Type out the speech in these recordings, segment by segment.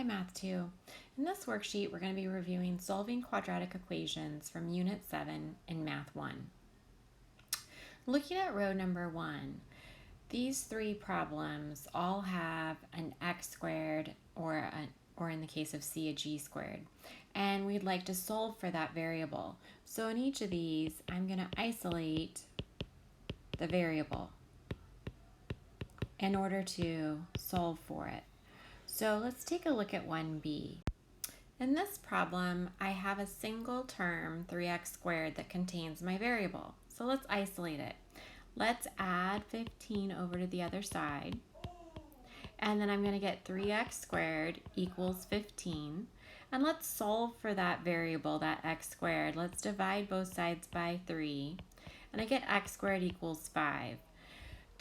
Hi Math 2. In this worksheet, we're going to be reviewing solving quadratic equations from Unit 7 in Math 1. Looking at row number 1, these three problems all have an x squared or in the case of C, a g squared. And we'd like to solve for that variable. So in each of these, I'm going to isolate the variable in order to solve for it. So let's take a look at 1b. In this problem, I have a single term, 3x squared, that contains my variable. So let's isolate it. Let's add 15 over to the other side. And then I'm going to get 3x squared equals 15. And let's solve for that variable, that x squared. Let's divide both sides by 3. And I get x squared equals 5.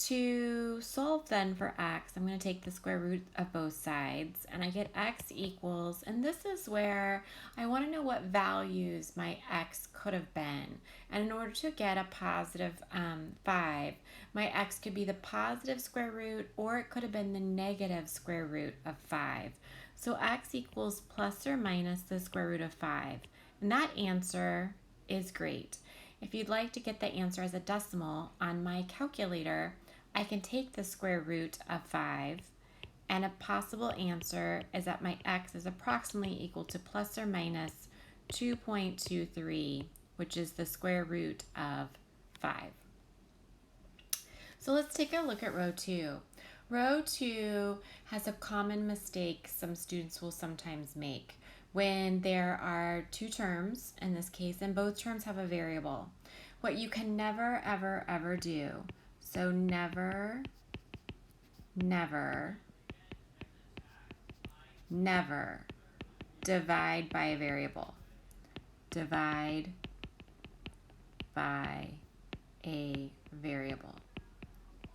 To solve then for x, I'm going to take the square root of both sides, and I get x equals, and this is where I want to know what values my x could have been. And in order to get a positive 5, my x could be the positive square root, or it could have been the negative square root of 5. So x equals plus or minus the square root of 5. And that answer is great. If you'd like to get the answer as a decimal on my calculator, I can take the square root of 5, and a possible answer is that my x is approximately equal to plus or minus 2.23, which is the square root of 5. So let's take a look at row 2. Row 2 has a common mistake some students will sometimes make when there are two terms in this case, and both terms have a variable. What you can never, ever, ever do, so never, never, never divide by a variable. Divide by a variable,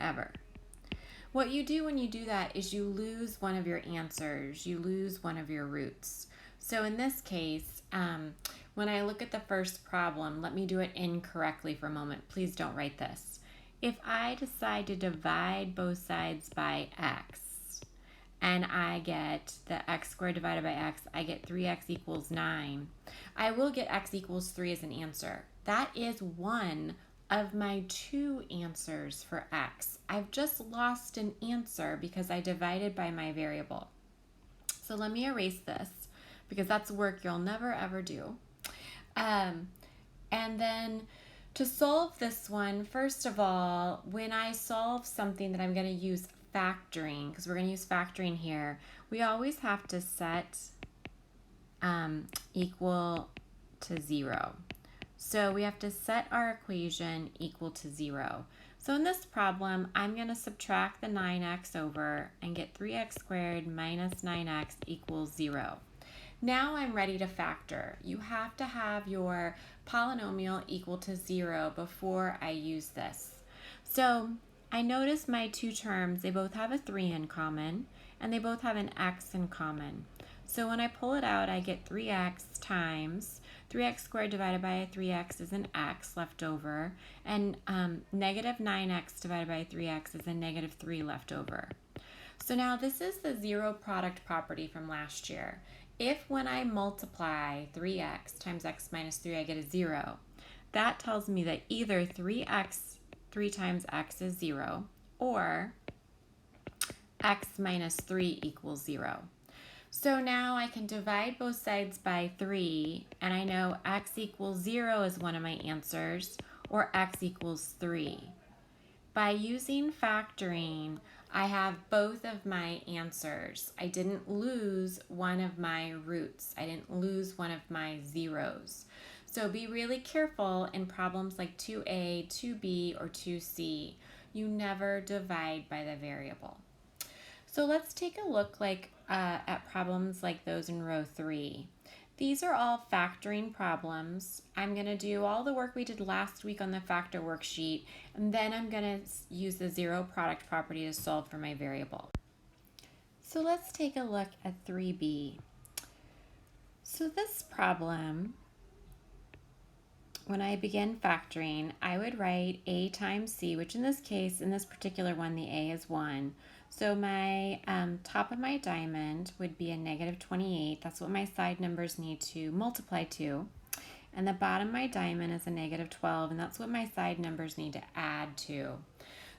ever. What you do when you do that is you lose one of your answers, you lose one of your roots. So in this case, when I look at the first problem, let me do it incorrectly for a moment. Please don't write this. If I decide to divide both sides by x, and I get the x squared divided by x, I get 3x equals 9. I will get x equals 3 as an answer. That is one of my two answers for x. I've just lost an answer because I divided by my variable. So let me erase this because that's work you'll never ever do. And then to solve this one, first of all, when I solve something that I'm going to use factoring, because we're going to use factoring here, we always have to set equal to 0. So we have to set our equation equal to 0. So in this problem, I'm going to subtract the 9x over and get 3x squared minus 9x equals 0. Now I'm ready to factor. You have to have your polynomial equal to 0 before I use this. So I notice my two terms, they both have a 3 in common, and they both have an x in common. So when I pull it out, I get 3x times 3x squared divided by a 3x is an x left over, and negative 9x divided by 3x is a negative 3 left over. So now this is the zero product property from last year. If when I multiply 3x times x minus 3, I get a 0, that tells me that either 3 times x is 0, or x minus 3 equals 0. So now I can divide both sides by 3, and I know x equals 0 is one of my answers, or x equals 3. By using factoring, I have both of my answers. I didn't lose one of my roots. I didn't lose one of my zeros. So be really careful in problems like 2a, 2b, or 2c. You never divide by the variable. So let's take a look at problems like those in row 3. These are all factoring problems. I'm going to do all the work we did last week on the factor worksheet, and then I'm going to use the zero product property to solve for my variable. So let's take a look at 3b. So this problem, when I begin factoring, I would write a times c, which in this case, in this particular one, the a is 1. So my top of my diamond would be a negative 28. That's what my side numbers need to multiply to. And the bottom of my diamond is a negative 12, and that's what my side numbers need to add to.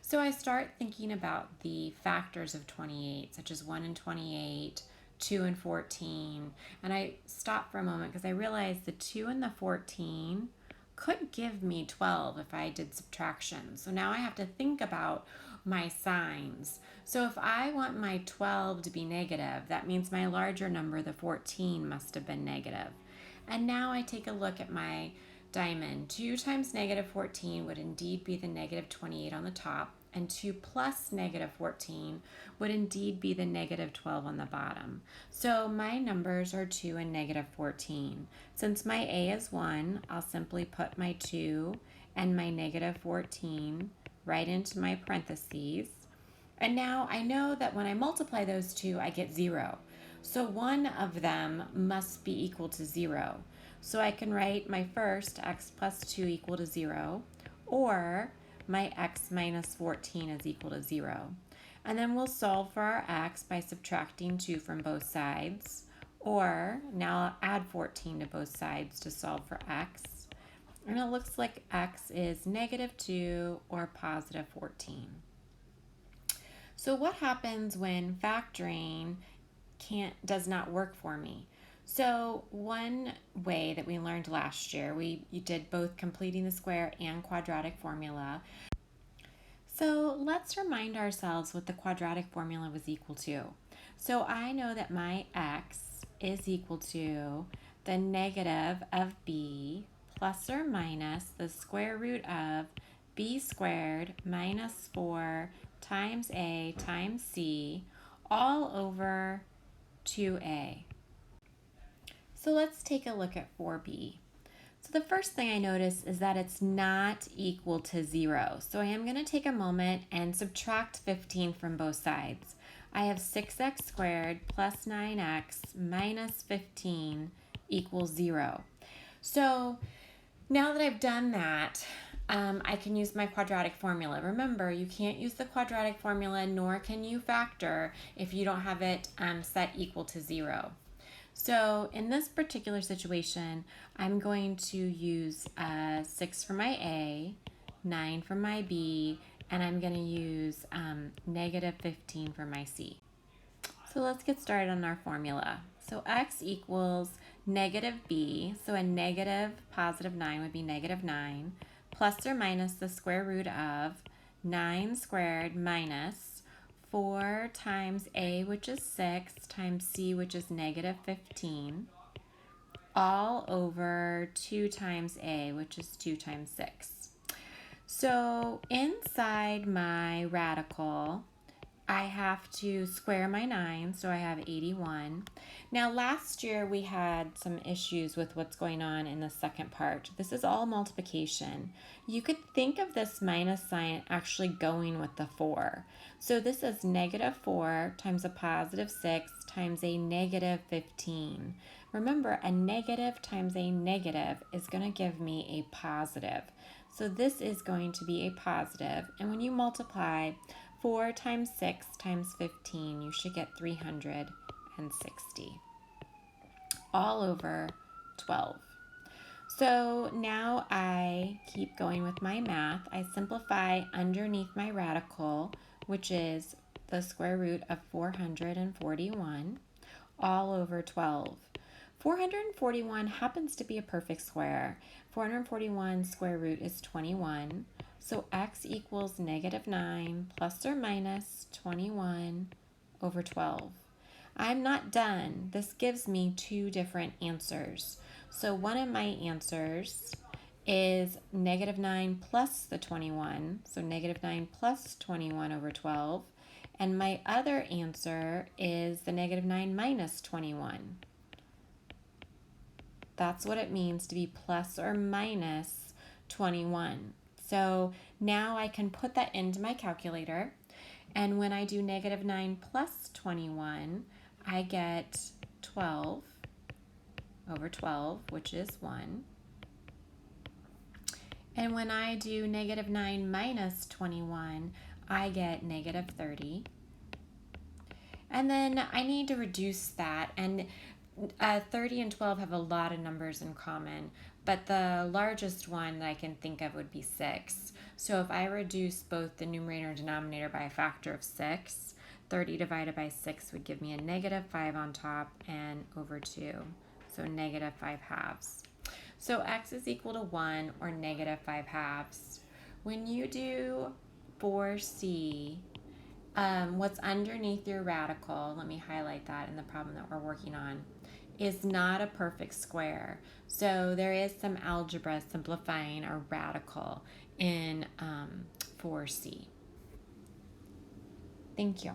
So I start thinking about the factors of 28, such as 1 and 28, 2 and 14. And I stop for a moment because I realized the 2 and the 14 could give me 12 if I did subtraction. So now I have to think about my signs. So if I want my 12 to be negative, that means my larger number, the 14, must have been negative. And now I take a look at my diamond. 2 times negative 14 would indeed be the negative 28 on the top, and 2 plus negative 14 would indeed be the negative 12 on the bottom. So my numbers are 2 and negative 14. Since my A is 1, I'll simply put my 2 and my negative 14 right into my parentheses. And now I know that when I multiply those two, I get 0. So one of them must be equal to 0. So I can write my first x plus 2 equal to 0, or my x minus 14 is equal to 0. And then we'll solve for our x by subtracting 2 from both sides, or now I'll add 14 to both sides to solve for x. And it looks like x is negative 2 or positive 14. So what happens when factoring does not work for me? So one way that we learned last year, we did both completing the square and quadratic formula. So let's remind ourselves what the quadratic formula was equal to. So I know that my x is equal to the negative of b plus or minus the square root of b squared minus 4 times a times c all over 2a. So let's take a look at 4b. So the first thing I notice is that it's not equal to 0. So I am going to take a moment and subtract 15 from both sides. I have 6x squared plus 9x minus 15 equals 0. So now that I've done that, I can use my quadratic formula. Remember, you can't use the quadratic formula, nor can you factor if you don't have it set equal to 0. So in this particular situation, I'm going to use 6 for my A, 9 for my B, and I'm going to use negative 15 for my C. So let's get started on our formula. So x equals negative b, so a negative positive 9 would be negative 9, plus or minus the square root of 9 squared minus 4 times a, which is 6, times c, which is negative 15, all over 2 times a, which is 2 times 6. So inside my radical, I have to square my 9, so I have 81. Now last year we had some issues with what's going on in the second part. This is all multiplication. You could think of this minus sign actually going with the 4. So this is negative 4 times a positive 6 times a negative 15. Remember, a negative times a negative is going to give me a positive. So this is going to be a positive, and when you multiply 4 times 6 times 15, you should get 360, all over 12. So now I keep going with my math. I simplify underneath my radical, which is the square root of 441, all over 12. 441 happens to be a perfect square. 441 square root is 21. So x equals negative 9 plus or minus 21 over 12. I'm not done. This gives me two different answers. So one of my answers is negative 9 plus the 21. So negative 9 plus 21 over 12. And my other answer is the negative 9 minus 21. That's what it means to be plus or minus 21. So now I can put that into my calculator, and when I do negative 9 plus 21, I get 12 over 12, which is 1. And when I do negative 9 minus 21, I get negative 30. And then I need to reduce that. And 30 and 12 have a lot of numbers in common, but the largest one that I can think of would be 6. So if I reduce both the numerator and denominator by a factor of 6, 30 divided by 6 would give me a negative 5 on top and over 2. So negative 5 halves. So x is equal to 1 or negative 5 halves. When you do 4c, what's underneath your radical, let me highlight that in the problem that we're working on, is not a perfect square. So there is some algebra simplifying a radical in 4c. Thank you.